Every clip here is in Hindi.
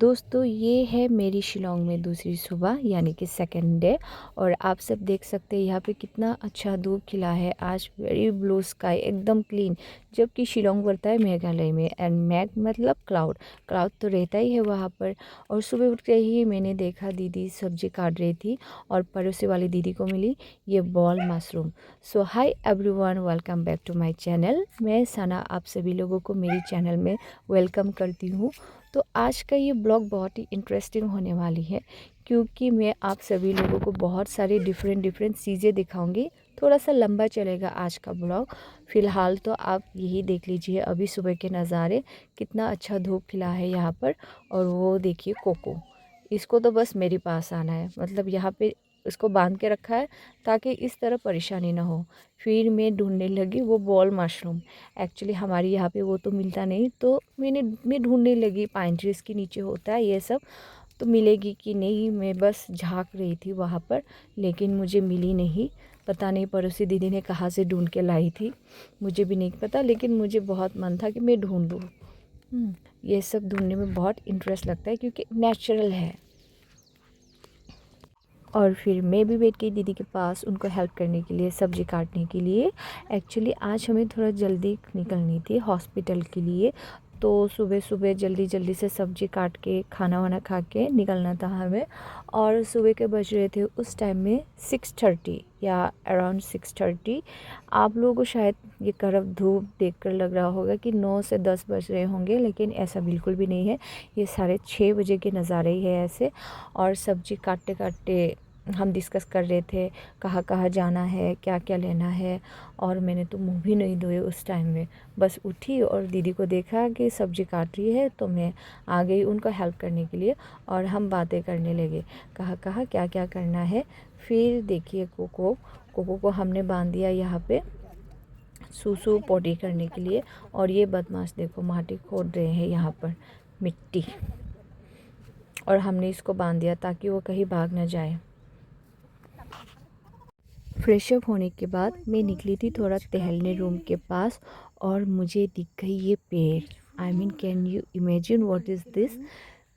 दोस्तों ये है मेरी शिलोंग में दूसरी सुबह यानी कि सेकंड डे। और आप सब देख सकते हैं यहाँ पे कितना अच्छा धूप खिला है। आज वेरी ब्लू स्काई एकदम क्लीन, जबकि शिलोंग पड़ता है मेघालय में एंड मेघ मतलब क्लाउड। क्लाउड तो रहता ही है वहाँ पर। और सुबह उठ के ही मैंने देखा दीदी सब्जी काट रही थी और पड़ोसी वाली दीदी को मिली ये ball mushroom. So hi everyone, welcome back to my channel. मैं सना आप सभी लोगों को मेरी चैनल में वेलकम करती हूँ। तो आज का ये ब्लॉग बहुत ही इंटरेस्टिंग होने वाली है, क्योंकि मैं आप सभी लोगों को बहुत सारी डिफरेंट चीज़ें दिखाऊंगी। थोड़ा सा लंबा चलेगा आज का ब्लॉग। फ़िलहाल तो आप यही देख लीजिए अभी सुबह के नज़ारे, कितना अच्छा धूप खिला है यहाँ पर। और वो देखिए कोको, इसको तो बस मेरे पास आना है, मतलब यहाँ पे इसको बांध के रखा है ताकि इस तरह परेशानी ना हो। फिर मैं ढूंढने लगी वो बॉल मशरूम। एक्चुअली हमारे यहाँ पे वो तो मिलता नहीं, तो मैं ढूंढने लगी, पाइन ट्रीज के नीचे होता है ये सब, तो मिलेगी कि नहीं। मैं बस झांक रही थी वहाँ पर, लेकिन मुझे मिली नहीं। पता नहीं पड़ोसी दीदी ने कहाँ से ढूंढ के लाई थी, मुझे भी नहीं पता, लेकिन मुझे बहुत मन था कि मैं ढूंढ लूँ। ये सब ढूंढने में बहुत इंटरेस्ट लगता है क्योंकि नेचुरल है। और फिर मैं भी बैठ गई दीदी के पास उनको हेल्प करने के लिए, सब्ज़ी काटने के लिए। एक्चुअली आज हमें थोड़ा जल्दी निकलनी थी हॉस्पिटल के लिए, तो सुबह सुबह जल्दी जल्दी से सब्ज़ी काट के खाना वाना खा के निकलना था हमें। और सुबह के बज रहे थे उस टाइम में 6:30 या अराउंड 6:30। आप लोगों को शायद ये करब धूप देखकर लग रहा होगा कि 9 से 10 बज रहे होंगे, लेकिन ऐसा बिल्कुल भी नहीं है। ये 6:30 बजे के नज़ारे ही है ऐसे। और सब्ज़ी काटते काटते हम डिस्कस कर रहे थे कहाँ कहाँ जाना है, क्या क्या लेना है। और मैंने तो मुंह भी नहीं धोए उस टाइम में, बस उठी और दीदी को देखा कि सब्ज़ी काट रही है तो मैं आ गई उनको हेल्प करने के लिए। और हम बातें करने लगे कहाँ कहाँ क्या क्या करना है। फिर देखिए कोको को हमने बांध दिया यहाँ पे सूसू पोटी करने के लिए। और ये बदमाश देखो माटी खोद रहे हैं यहाँ पर, मिट्टी। और हमने इसको बांध दिया ताकि वो कहीं भाग ना जाए। फ्रेशअप होने के बाद मैं निकली थी थोड़ा टहलने रूम के पास, और मुझे दिख गई ये पेड़। I mean can you imagine what is this?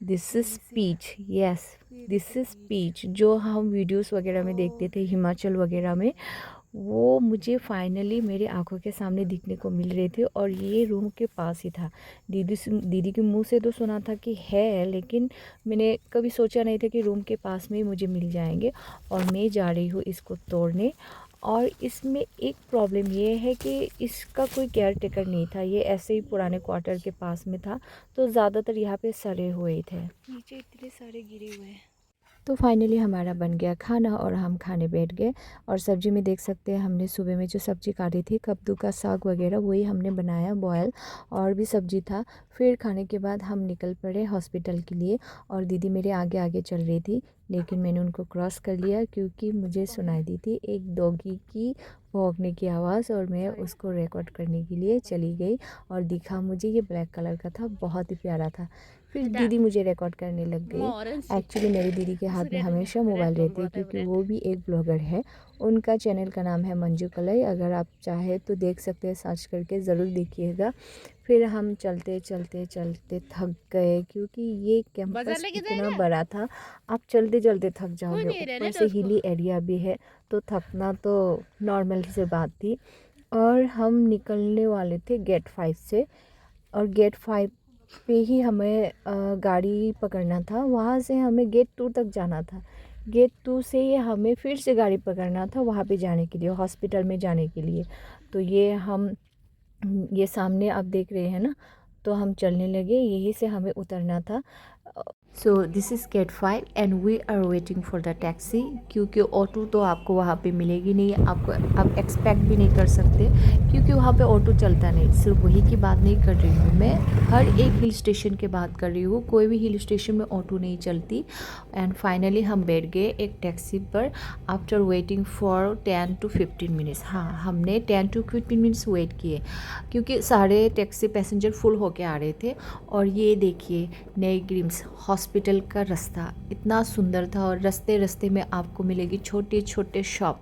This is peach. Yes, this is peach, जो हम वीडियोस वगैरह में देखते थे हिमाचल वगैरह में, वो मुझे फाइनली मेरे आंखों के सामने दिखने को मिल रहे थे। और ये रूम के पास ही था। दीदी के मुंह से तो सुना था कि है, लेकिन मैंने कभी सोचा नहीं था कि रूम के पास में ही मुझे मिल जाएंगे। और मैं जा रही हूँ इसको तोड़ने। और इसमें एक प्रॉब्लम ये है कि इसका कोई केयर टेकर नहीं था, ये ऐसे ही पुराने क्वार्टर के पास में था, तो ज़्यादातर यहाँ पे सड़े हुए थे, नीचे इतने सारे गिरे हुए हैं। तो फाइनली हमारा बन गया खाना और हम खाने बैठ गए। और सब्ज़ी में देख सकते हैं हमने सुबह में जो सब्ज़ी काटी थी कद्दू का साग वगैरह, वही हमने बनाया बॉयल। और भी सब्ज़ी था। फिर खाने के बाद हम निकल पड़े हॉस्पिटल के लिए। और दीदी मेरे आगे आगे चल रही थी, लेकिन मैंने उनको क्रॉस कर लिया क्योंकि मुझे सुनाई दी थी एक डॉगी की भौंकने की आवाज़, और मैं उसको रिकॉर्ड करने के लिए चली गई। और दिखा मुझे ये ब्लैक कलर का था, बहुत ही प्यारा था। फिर दीदी मुझे रिकॉर्ड करने लग गई। एक्चुअली मेरी दीदी के हाथ में हमेशा मोबाइल रहती है क्योंकि वो भी एक ब्लॉगर है। उनका चैनल का नाम है मंजू कलई, अगर आप चाहे तो देख सकते हैं, सर्च करके ज़रूर देखिएगा। फिर हम चलते चलते चलते थक गए क्योंकि ये कैंपस इतना बड़ा था, आप चलते चलते थक जाओगे। ऊपर से हिली एरिया भी है, तो थकना तो नॉर्मल से बात थी। और हम निकलने वाले थे गेट 5 से, और गेट 5 पे ही हमें गाड़ी पकड़ना था। वहाँ से हमें गेट 2 तक जाना था। गेट 2 से हमें फिर से गाड़ी पकड़ना था वहाँ पे जाने के लिए, हॉस्पिटल में जाने के लिए। तो ये सामने आप देख रहे हैं ना, तो हम चलने लगे, यहीं से हमें उतरना था। So this is gate 5 and we are waiting for the taxi, क्योंकि ऑटो तो आपको वहाँ पे मिलेगी नहीं, आपको आप एक्सपेक्ट भी नहीं कर सकते क्योंकि वहाँ पे ऑटो चलता नहीं। सिर्फ वही की बात नहीं कर रही हूँ मैं, हर एक हिल स्टेशन की बात कर रही हूँ, कोई भी हिल स्टेशन में ऑटो नहीं चलती। एंड फाइनली हम बैठ गए एक टैक्सी पर after waiting for 10 to 15 minutes. हाँ, हमने 10 to 15 मिनट्स वेट किए क्योंकि सारे टैक्सी पैसेंजर फुल होके आ रहे थे। और ये देखिए नई ग्रिम्स हॉस्पिटल का रास्ता इतना सुंदर था, और रास्ते रास्ते में आपको मिलेगी छोटे छोटे शॉप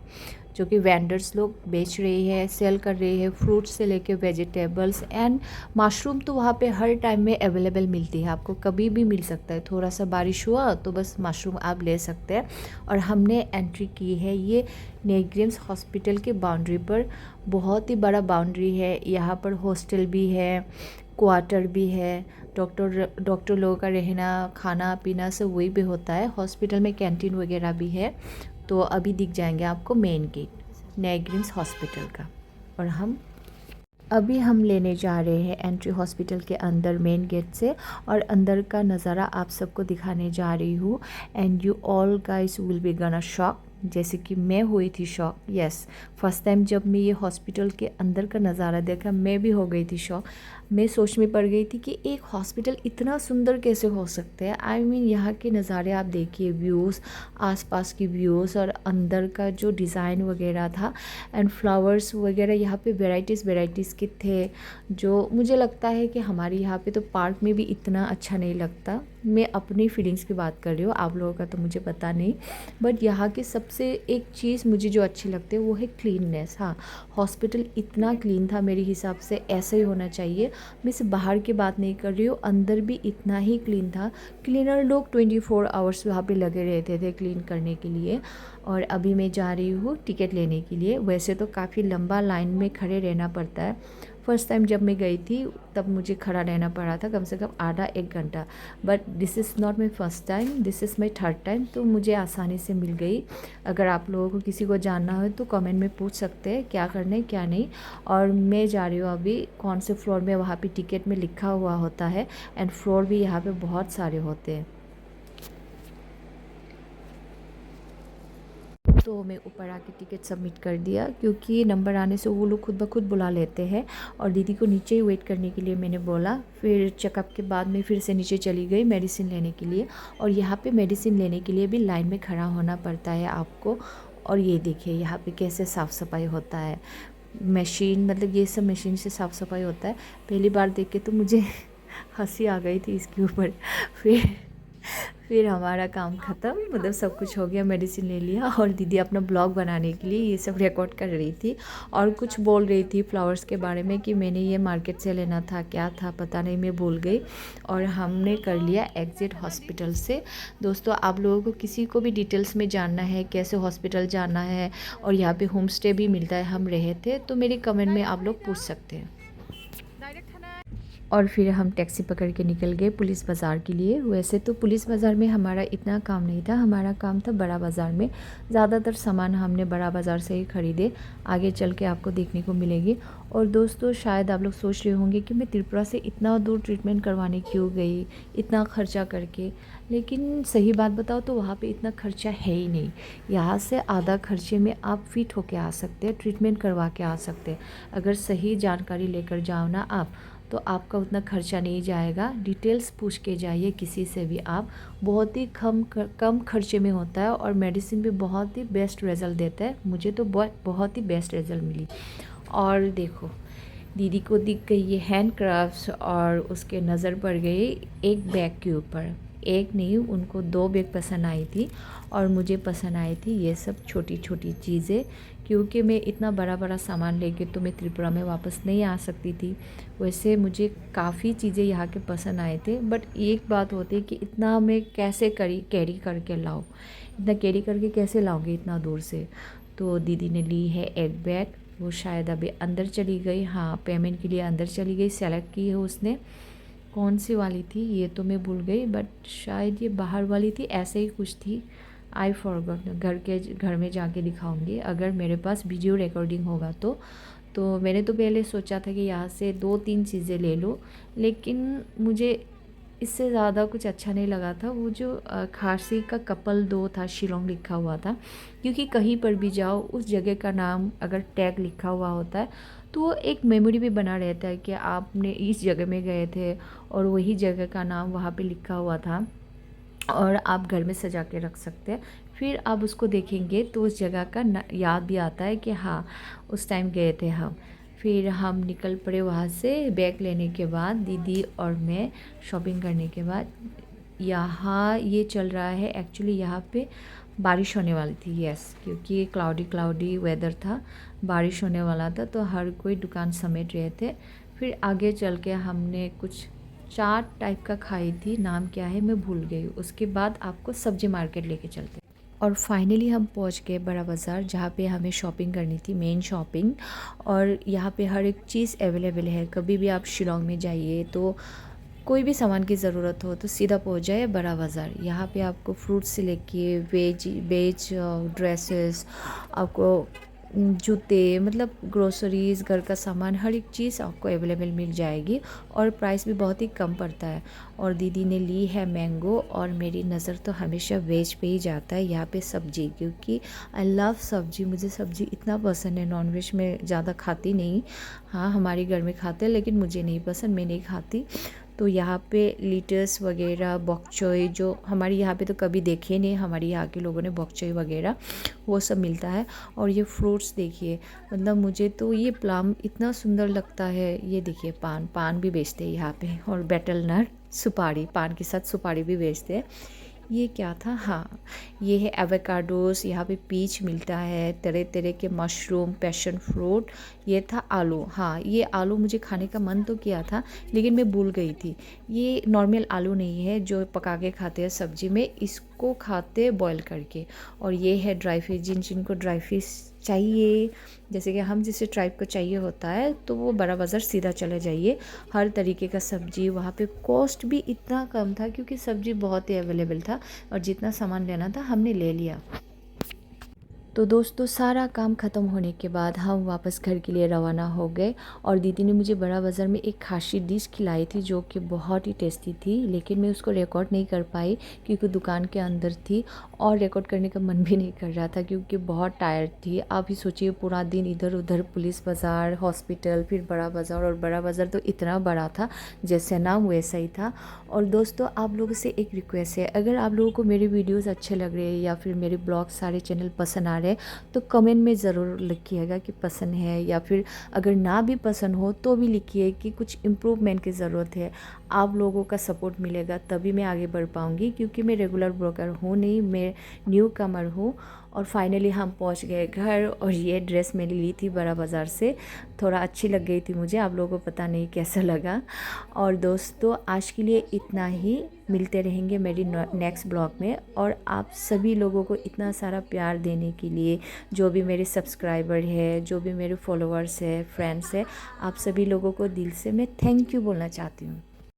जो कि वेंडर्स लोग बेच रही है, सेल कर रही है, फ्रूट्स से लेके वेजिटेबल्स एंड मशरूम तो वहाँ पे हर टाइम में अवेलेबल मिलती है, आपको कभी भी मिल सकता है। थोड़ा सा बारिश हुआ तो बस मशरूम आप ले सकते हैं। और हमने एंट्री की है ये नेग्रिम्स हॉस्पिटल की बाउंड्री पर। बहुत ही बड़ा बाउंड्री है, यहाँ पर हॉस्टल भी है, क्वार्टर भी है, डॉक्टर लोगों का रहना खाना पीना सब वही भी होता है। हॉस्पिटल में कैंटीन वगैरह भी है। तो अभी दिख जाएंगे आपको मेन गेट नेग्रिम्स हॉस्पिटल का। और अभी हम लेने जा रहे हैं एंट्री हॉस्पिटल के अंदर मेन गेट से, और अंदर का नज़ारा आप सबको दिखाने जा रही हूँ। And you all guys will be गना शॉक, जैसे कि मैं हुई थी शॉक। यस, फर्स्ट टाइम जब मैं ये हॉस्पिटल के अंदर का नज़ारा देखा मैं भी हो गई थी शॉक। मैं सोच में पड़ गई थी कि एक हॉस्पिटल इतना सुंदर कैसे हो सकते हैं। आई मीन यहाँ के नज़ारे आप देखिए, व्यूज़, आसपास की व्यूज़ और अंदर का जो डिज़ाइन वगैरह था एंड फ्लावर्स वगैरह यहाँ पे वेराइटीज़ के थे, जो मुझे लगता है कि हमारे यहाँ पे तो पार्क में भी इतना अच्छा नहीं लगता। मैं अपनी फीलिंग्स की बात कर रही हूँ, आप लोगों का तो मुझे पता नहीं। बट यहाँ की सबसे एक चीज़ मुझे जो अच्छी लगती है वो है क्लीननेस। हाँ, हॉस्पिटल इतना क्लीन था, मेरे हिसाब से ऐसा ही होना चाहिए। मैं सिर्फ बाहर की बात नहीं कर रही हूँ, अंदर भी इतना ही क्लीन था। क्लीनर लोग 24 आवर्स वहाँ पे लगे रहते थे क्लीन करने के लिए। और अभी मैं जा रही हूँ टिकट लेने के लिए। वैसे तो काफ़ी लंबा लाइन में खड़े रहना पड़ता है। फ़र्स्ट टाइम जब मैं गई थी तब मुझे खड़ा रहना पड़ा था कम से कम आधा एक घंटा। But this is not my first time, this is my third time, तो मुझे आसानी से मिल गई। अगर आप लोगों को किसी को जानना हो तो कमेंट में पूछ सकते हैं क्या करना है क्या नहीं। और मैं जा रही हूँ अभी कौन से फ्लोर में, वहाँ पे टिकट में लिखा हुआ होता है। एंड फ्लोर भी यहाँ पे बहुत सारे होते हैं। तो मैं ऊपर आके टिकट सबमिट कर दिया, क्योंकि नंबर आने से वो लोग खुद ब खुद बुला लेते हैं। और दीदी को नीचे ही वेट करने के लिए मैंने बोला। फिर चेकअप के बाद मैं फिर से नीचे चली गई मेडिसिन लेने के लिए। और यहाँ पे मेडिसिन लेने के लिए भी लाइन में खड़ा होना पड़ता है आपको। और ये देखिए यहाँ पे कैसे साफ़ सफाई होता है। मशीन, मतलब ये सब मशीन से साफ़ सफाई होता है। पहली बार देख के तो मुझे हंसी आ गई थी इसके ऊपर। फिर हमारा काम ख़त्म, मतलब सब कुछ हो गया, मेडिसिन ले लिया। और दीदी अपना ब्लॉग बनाने के लिए ये सब रिकॉर्ड कर रही थी और कुछ बोल रही थी फ्लावर्स के बारे में कि मैंने ये मार्केट से लेना था, क्या था पता नहीं, मैं भूल गई। और हमने कर लिया एग्ज़िट हॉस्पिटल से। दोस्तों, आप लोगों को किसी को भी डिटेल्स में जानना है कैसे हॉस्पिटल जाना है, और यहाँ पे होम स्टे भी मिलता है, हम रहे थे, तो मेरे कमेंट में आप लोग पूछ सकते हैं। और फिर हम टैक्सी पकड़ के निकल गए पुलिस बाज़ार के लिए। वैसे तो पुलिस बाज़ार में हमारा इतना काम नहीं था, हमारा काम था बड़ा बाज़ार में। ज़्यादातर सामान हमने बड़ा बाज़ार से ही ख़रीदे, आगे चल के आपको देखने को मिलेगी। और दोस्तों, शायद आप लोग सोच रहे होंगे कि मैं त्रिपुरा से इतना दूर ट्रीटमेंट करवाने क्यों गई, इतना ख़र्चा करके। लेकिन सही बात बताओ तो वहाँ पे इतना ख़र्चा है ही नहीं। यहाँ से आधा खर्चे में आप फिट होके आ सकते हैं, ट्रीटमेंट करवा के आ सकते हैं। अगर सही जानकारी लेकर जाओ ना आप, तो आपका उतना खर्चा नहीं जाएगा। डिटेल्स पूछ के जाइए किसी से भी आप, बहुत ही कम खर्चे में होता है। और मेडिसिन भी बहुत ही बेस्ट रिज़ल्ट देता है। मुझे तो बहुत ही बेस्ट रिज़ल्ट मिली। और देखो, दीदी को दिख गई ये हैंड क्राफ्ट्स, और उसके नज़र पड़ गई एक बैग के ऊपर। एक नहीं, उनको 2 बैग पसंद आई थी। और मुझे पसंद आई थी ये सब छोटी छोटी चीज़ें, क्योंकि मैं इतना बड़ा बड़ा सामान लेके तो मैं त्रिपुरा में वापस नहीं आ सकती थी। वैसे मुझे काफ़ी चीज़ें यहाँ के पसंद आए थे, बट एक बात होती है कि इतना मैं कैसे कैरी करके लाऊँ, इतना कैरी करके कैसे लाऊँगी इतना दूर से। तो दीदी ने ली है एक बैग, वो शायद अभी अंदर चली गई। हाँ, पेमेंट के लिए अंदर चली गई, सेलेक्ट की है उसने। कौन सी वाली थी ये तो मैं भूल गई, बट शायद ये बाहर वाली थी, ऐसे ही कुछ थी। आई फॉरगॉट, घर में जाके दिखाऊंगी अगर मेरे पास वीडियो रिकॉर्डिंग होगा तो मैंने तो पहले सोचा था कि यहाँ से 2-3 चीज़ें ले लो, लेकिन मुझे इससे ज़्यादा कुछ अच्छा नहीं लगा था। वो जो खारसी का कपल 2 था, शिलोंग लिखा हुआ था। क्योंकि कहीं पर भी जाओ उस जगह का नाम अगर टैग लिखा हुआ होता है तो वो एक मेमोरी भी बना रहता है कि आपने इस जगह में गए थे और वही जगह का नाम वहाँ पे लिखा हुआ था, और आप घर में सजा के रख सकते हैं। फिर आप उसको देखेंगे तो उस जगह का याद भी आता है कि हाँ, उस टाइम गए थे हम। फिर हम निकल पड़े वहाँ से बैग लेने के बाद, दीदी और मैं शॉपिंग करने के बाद। यहाँ ये चल रहा है, एक्चुअली यहाँ पे बारिश होने वाली थी, यस, क्योंकि क्लाउडी वेदर था, बारिश होने वाला था, तो हर कोई दुकान समेट रहे थे। फिर आगे चल के हमने कुछ चाट टाइप का खाई थी, नाम क्या है मैं भूल गई। उसके बाद आपको सब्जी मार्केट लेके चलते और फाइनली हम पहुंच गए बड़ा बाज़ार, जहाँ पे हमें शॉपिंग करनी थी, मेन शॉपिंग। और यहाँ पे हर एक चीज़ अवेलेबल है। कभी भी आप शिलोंग में जाइए तो कोई भी सामान की ज़रूरत हो तो सीधा पहुंच जाए बड़ा बाज़ार। यहाँ पे आपको फ्रूट से लेके वेज ड्रेसेस, आपको जूते, मतलब ग्रोसरीज़, घर का सामान, हर एक चीज़ आपको अवेलेबल मिल जाएगी और प्राइस भी बहुत ही कम पड़ता है। और दीदी ने ली है मैंगो, और मेरी नज़र तो हमेशा वेज पे ही जाता है, यहाँ पे सब्ज़ी, क्योंकि आई लव सब्ज़ी, मुझे सब्ज़ी इतना पसंद है। नॉनवेज में ज़्यादा खाती नहीं, हाँ हमारे घर में खाते हैं, लेकिन मुझे नहीं पसंद, मैं नहीं खाती। तो यहाँ पे लीटर्स वगैरह, बॉक चोई, जो हमारे यहाँ पे तो कभी देखे नहीं, हमारे यहाँ के लोगों ने बॉक चोई वगैरह वो सब मिलता है। और ये फ्रूट्स देखिए, मतलब मुझे तो ये प्लम इतना सुंदर लगता है। ये देखिए पान भी बेचते हैं यहाँ पे, और बेटल नट, सुपारी, पान के साथ सुपारी भी बेचते हैं। ये क्या था, हाँ ये है एवोकाडोस, यहाँ पे पीच मिलता है, तरह तरह के मशरूम, पैशन फ्रूट। ये था आलू, हाँ ये आलू मुझे खाने का मन तो किया था, लेकिन मैं भूल गई थी। ये नॉर्मल आलू नहीं है जो पका के खाते हैं सब्जी में, इसको खाते बॉईल करके। और ये है ड्राई फिश, जिनको ड्राई फिश चाहिए, जैसे कि हम जिसे ट्राइब को चाहिए होता है, तो वो बड़ा बाज़ार सीधा चले जाइए। हर तरीके का सब्जी वहाँ पे, कॉस्ट भी इतना कम था क्योंकि सब्जी बहुत ही अवेलेबल था, और जितना सामान लेना था हमने ले लिया। तो दोस्तों सारा काम ख़त्म होने के बाद हम वापस घर के लिए रवाना हो गए। और दीदी ने मुझे बड़ा बाज़ार में एक खासी डिश खिलाई थी जो कि बहुत ही टेस्टी थी, लेकिन मैं उसको रिकॉर्ड नहीं कर पाई क्योंकि दुकान के अंदर थी, और रिकॉर्ड करने का मन भी नहीं कर रहा था क्योंकि बहुत टायर्ड थी। आप ही सोचिए, पूरा दिन इधर उधर, पुलिस बाज़ार, हॉस्पिटल, फिर बड़ा बाज़ार, और बड़ा बाज़ार तो इतना बड़ा था जैसे नाम वैसा ही था। और दोस्तों आप लोगों से एक रिक्वेस्ट है, अगर आप लोगों को मेरे वीडियोज़ अच्छे लग रहे हैं या फिर मेरे ब्लॉग सारे चैनल पसंद आ रहे हैं, तो कमेंट में ज़रूर लिखिएगा कि पसंद है, या फिर अगर ना भी पसंद हो तो भी लिखिए कि कुछ इम्प्रूवमेंट की ज़रूरत है। आप लोगों का सपोर्ट मिलेगा तभी मैं आगे बढ़ पाऊँगी, क्योंकि मैं रेगुलर ब्लॉगर हूँ नहीं, मैं न्यू कमर हूँ। और फाइनली हम पहुँच गए घर, और ये ड्रेस मैंने ली थी बड़ा बाज़ार से, थोड़ा अच्छी लग गई थी मुझे, आप लोगों को पता नहीं कैसा लगा। और दोस्तों आज के लिए इतना ही, मिलते रहेंगे मेरी नेक्स्ट ब्लॉग में। और आप सभी लोगों को इतना सारा प्यार देने के लिए, जो भी मेरे सब्सक्राइबर है, जो भी मेरे फॉलोअर्स है, फ्रेंड्स है, आप सभी लोगों को दिल से मैं थैंक यू बोलना चाहती हूँ।